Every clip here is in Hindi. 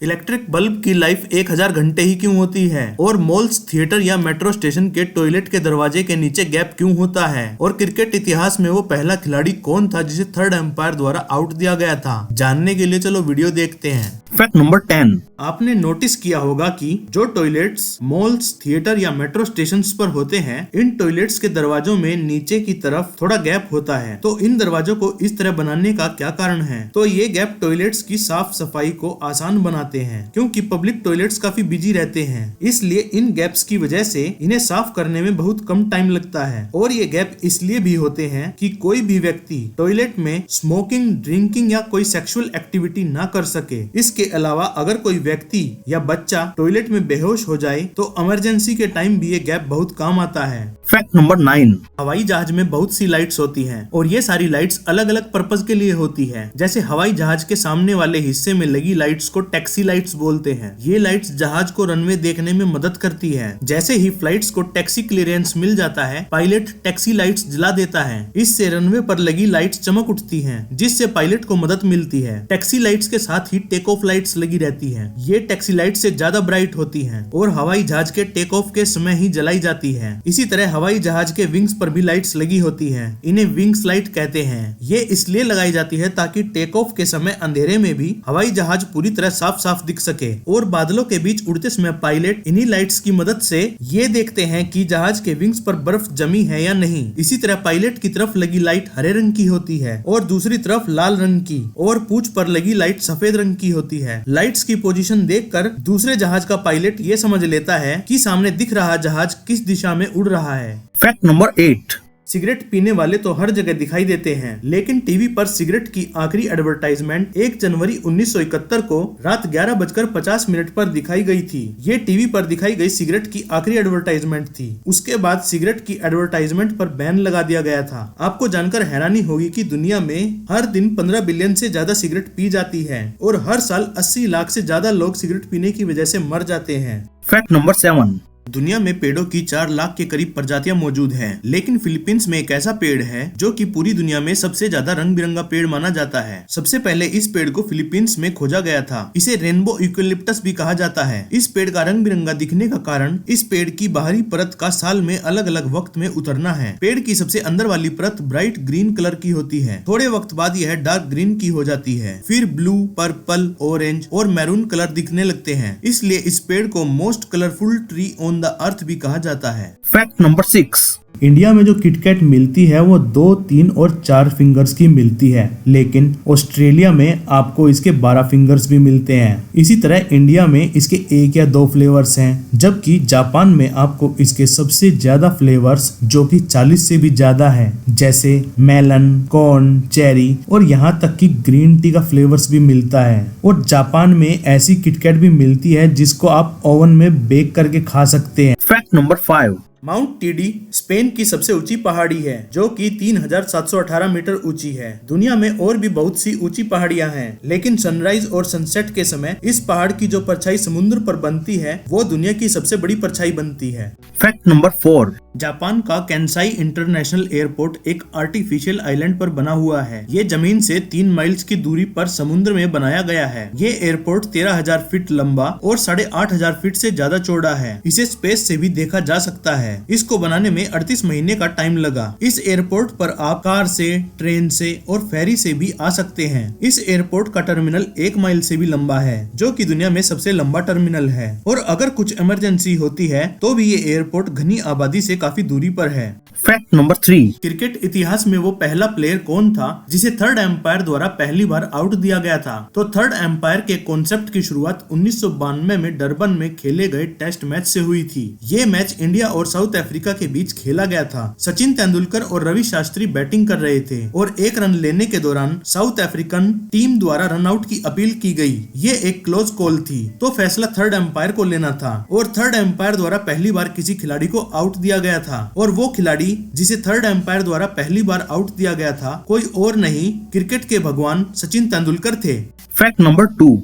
इलेक्ट्रिक बल्ब की लाइफ 1000 घंटे ही क्यों होती है? और मॉल्स, थिएटर या मेट्रो स्टेशन के टॉयलेट के दरवाजे के नीचे गैप क्यों होता है? और क्रिकेट इतिहास में वो पहला खिलाड़ी कौन था जिसे थर्ड एम्पायर द्वारा आउट दिया गया था? जानने के लिए चलो वीडियो देखते हैं। Fact number 10। आपने नोटिस किया होगा कि जो टॉयलेट्स मॉल्स, थिएटर या मेट्रो स्टेशंस पर होते हैं, इन टॉयलेट्स के दरवाजों में नीचे की तरफ थोड़ा गैप होता है। तो इन दरवाजों को इस तरह बनाने का क्या कारण है? तो ये गैप टॉयलेट्स की साफ सफाई को आसान बनाते हैं, क्योंकि पब्लिक टॉयलेट्स काफी बिजी रहते हैं। इसलिए इन गैप्स की वजह से इन्हें साफ करने में बहुत कम टाइम लगता है। और ये गैप इसलिए भी होते हैं कि कोई भी व्यक्ति टॉयलेट में स्मोकिंग, ड्रिंकिंग या कोई सेक्सुअल एक्टिविटी ना कर सके। इसके अलावा अगर कोई व्यक्ति या बच्चा टॉयलेट में बेहोश हो जाए तो इमरजेंसी के टाइम भी ये गैप बहुत काम आता है। Fact number 9। हवाई जहाज में बहुत सी लाइट्स होती हैं और ये सारी लाइट्स अलग अलग पर्पज के लिए होती है। जैसे हवाई जहाज के सामने वाले हिस्से में लगी लाइट्स को टैक्सी लाइट्स बोलते हैं। ये लाइट्स जहाज को रनवे देखने में मदद करती है। जैसे ही फ्लाइट्स को टैक्सी क्लियरेंस मिल जाता है, पायलट टैक्सी लाइट्स जला देता है। इससे रनवे पर लगी लाइट्स चमक उठती हैं, जिससे पायलट को मदद मिलती है। टैक्सी लाइट्स के साथ ही टेक ऑफ लाइट्स लगी रहती हैं। ये टैक्सी लाइट से ज्यादा ब्राइट होती हैं और हवाई जहाज के टेक ऑफ के समय ही जलाई जाती है। इसी तरह हवाई जहाज के विंग्स पर भी लाइट्स लगी होती हैं। इन्हें विंग्स लाइट कहते हैं। ये इसलिए लगाई जाती है ताकि टेक ऑफ के समय अंधेरे में भी हवाई जहाज पूरी तरह साफ साफ दिख सके। और बादलों के बीच उड़ते समय पायलट इन्हीं लाइट्स की मदद से ये देखते हैं कि जहाज के विंग्स पर बर्फ जमी है या नहीं। इसी तरह पायलट की तरफ लगी लाइट हरे रंग की होती है और दूसरी तरफ लाल रंग की, और पूंछ पर लगी लाइट सफेद रंग की होती है। लाइट्स की पोजीशन देखकर दूसरे जहाज का पायलट ये समझ लेता है कि सामने दिख रहा जहाज किस दिशा में उड़ रहा है। Fact number 8। सिगरेट पीने वाले तो हर जगह दिखाई देते हैं, लेकिन टीवी पर सिगरेट की आखिरी एडवर्टाइजमेंट 1 जनवरी 1971 को रात 11:50 पर दिखाई गई थी। ये टीवी पर दिखाई गई सिगरेट की आखिरी एडवर्टाइजमेंट थी। उसके बाद सिगरेट की एडवर्टाइजमेंट पर बैन लगा दिया गया था। आपको जानकर हैरानी होगी कि दुनिया में हर दिन 15 बिलियन से ज्यादा सिगरेट पी जाती है और हर साल 80 लाख से ज्यादा लोग सिगरेट पीने की वजह से मर जाते हैं। Fact number 7। दुनिया में पेड़ों की 4 लाख के करीब प्रजातियां मौजूद हैं, लेकिन फिलीपींस में एक ऐसा पेड़ है जो कि पूरी दुनिया में सबसे ज्यादा रंग बिरंगा पेड़ माना जाता है। सबसे पहले इस पेड़ को फिलीपींस में खोजा गया था। इसे रेनबो यूकेलिप्टस भी कहा जाता है। इस पेड़ का रंग बिरंगा दिखने का कारण इस पेड़ की बाहरी परत का साल में अलग अलग वक्त में उतरना है। पेड़ की सबसे अंदर वाली परत ब्राइट ग्रीन कलर की होती है। थोड़े वक्त बाद यह डार्क ग्रीन की हो जाती है, फिर ब्लू, पर्पल, ऑरेंज और मैरून कलर दिखने लगते हैं। इसलिए इस पेड़ को most colourful tree on the earth भी कहा जाता है। Fact number 6। इंडिया में जो किटकैट मिलती है वो 2, 3 और 4 फिंगर्स की मिलती है, लेकिन ऑस्ट्रेलिया में आपको इसके 12 फिंगर्स भी मिलते हैं। इसी तरह इंडिया में इसके 1 या 2 फ्लेवर्स हैं, जबकि जापान में आपको इसके सबसे ज्यादा फ्लेवर्स जो कि 40 से भी ज्यादा हैं, जैसे मेलन, कॉर्न, चेरी और यहाँ तक कि ग्रीन टी का फ्लेवर्स भी मिलता है। और जापान में ऐसी किटकैट भी मिलती है जिसको आप ओवन में बेक करके खा सकते हैं। Fact number 5। Mount TD Spain की सबसे ऊंची पहाड़ी है, जो कि 3718 मीटर ऊंची है। दुनिया में और भी बहुत सी ऊंची पहाड़ियां हैं, लेकिन सनराइज और सनसेट के समय इस पहाड़ की जो परछाई समुद्र पर बनती है वो दुनिया की सबसे बड़ी परछाई बनती है। Fact number 4। जापान का कैंसाई इंटरनेशनल एयरपोर्ट एक आर्टिफिशियल आइलैंड पर बना हुआ है। ये जमीन से 3 माइल्स की दूरी पर समुद्र में बनाया गया है। ये एयरपोर्ट 13,000 फीट लंबा और 8,500 फीट से ज्यादा चौड़ा है। इसे स्पेस से भी देखा जा सकता है। इसको बनाने में 38 महीने का टाइम लगा। इस एयरपोर्ट पर आप कार से, ट्रेन से और फेरी से भी आ सकते हैं। इस एयरपोर्ट का टर्मिनल 1 माइल से भी लंबा है, जो कि दुनिया में सबसे लंबा टर्मिनल है। और अगर कुछ इमरजेंसी होती है तो भी ये एयरपोर्ट घनी आबादी से काफी दूरी पर है। Fact number 3। क्रिकेट इतिहास में वो पहला प्लेयर कौन था जिसे थर्ड एम्पायर द्वारा पहली बार आउट दिया गया था? तो थर्ड एम्पायर के कॉन्सेप्ट की शुरुआत 1992 में डरबन में खेले गए टेस्ट मैच से हुई थी। ये मैच इंडिया और साउथ अफ्रीका के बीच खेला गया था। सचिन तेंदुलकर और रवि शास्त्री बैटिंग कर रहे थे और 1 रन लेने के दौरान साउथ अफ्रीकन टीम द्वारा रन आउट की अपील की गई। ये एक क्लोज कॉल थी, तो फैसला थर्ड एम्पायर को लेना था। और थर्ड एम्पायर द्वारा पहली बार किसी खिलाड़ी को आउट दिया गया था, और वो खिलाड़ी जिसे थर्ड एम्पायर द्वारा पहली बार आउट दिया गया था कोई और नहीं, क्रिकेट के भगवान सचिन तेंदुलकर थे। Fact number 2।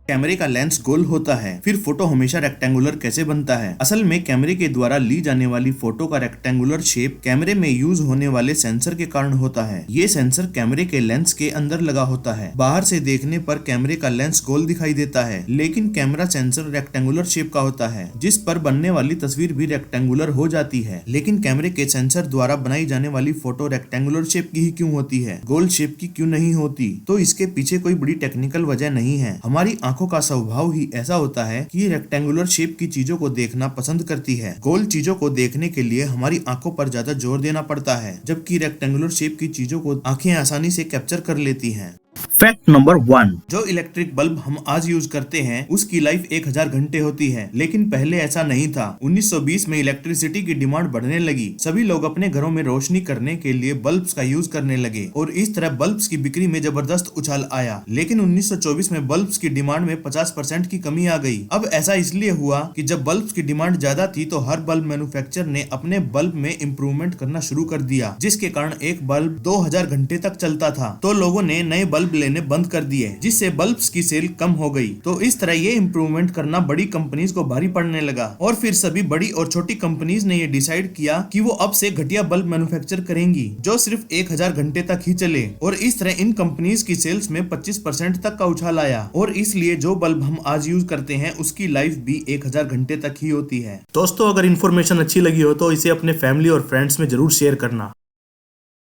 कैमरे का लेंस गोल होता है। फिर फोटो हमेशा रेक्टेंगुलर कैसे बनता है? असल में कैमरे के द्वारा ली जाने वाली फोटो का रेक्टेंगुलर शेप कैमरे में यूज होने वाले सेंसर के कारण होता है। ये सेंसर कैमरे के लेंस के अंदर लगा होता है। बाहर से देखने पर कैमरे का लेंस गोल दिखाई देता है, लेकिन कैमरा सेंसर रेक्टेंगुलर शेप का होता है, जिस पर बनने वाली तस्वीर भी रेक्टेंगुलर हो जाती है। लेकिन कैमरे के सेंसर द्वारा बनाई जाने वाली फोटो रेक्टेंगुलर शेप की ही क्यों होती है, गोल शेप की क्यों नहीं होती? तो इसके पीछे कोई बड़ी टेक्निकल वजह नहीं है। हमारी आंखों का स्वभाव ही ऐसा होता है कि ये रेक्टेंगुलर शेप की चीजों को देखना पसंद करती है। गोल चीजों को देखने के लिए हमारी आंखों पर ज्यादा जोर देना पड़ता है, जबकि रेक्टेंगुलर शेप की चीजों को आंखें आसानी से कैप्चर कर लेती हैं। Fact number 1। जो इलेक्ट्रिक बल्ब हम आज यूज करते हैं उसकी लाइफ 1000 घंटे होती है, लेकिन पहले ऐसा नहीं था। 1920 में इलेक्ट्रिसिटी की डिमांड बढ़ने लगी। सभी लोग अपने घरों में रोशनी करने के लिए बल्ब्स का यूज करने लगे और इस तरह बल्ब्स की बिक्री में जबरदस्त उछाल आया। लेकिन 1924 में बल्ब्स की डिमांड में 50% की कमी आ गई। अब ऐसा इसलिए हुआ कि जब बल्ब्स की डिमांड ज्यादा थी तो हर बल्ब मैन्युफैक्चरर ने अपने बल्ब में इम्प्रूवमेंट करना शुरू कर दिया, जिसके कारण एक बल्ब 2000 घंटे तक चलता था। तो लोगों ने नए बल्ब लेने बंद कर दिए, जिससे बल्ब्स की सेल कम हो गई। तो इस तरह ये इम्प्रूवमेंट करना बड़ी कंपनीज को भारी पड़ने लगा और फिर सभी बड़ी और छोटी कंपनीज ने ये डिसाइड किया कि वो अब से घटिया बल्ब मैन्युफैक्चर करेंगी जो सिर्फ 1000 घंटे तक ही चले। और इस तरह इन कंपनीज की सेल्स में 25% तक का उछाल आया और इसलिए जो बल्ब हम आज यूज करते हैं उसकी लाइफ भी 1000 घंटे तक ही होती है। दोस्तों, अगर इन्फॉर्मेशन अच्छी लगी हो तो इसे अपने फैमिली और फ्रेंड्स में जरूर शेयर करना।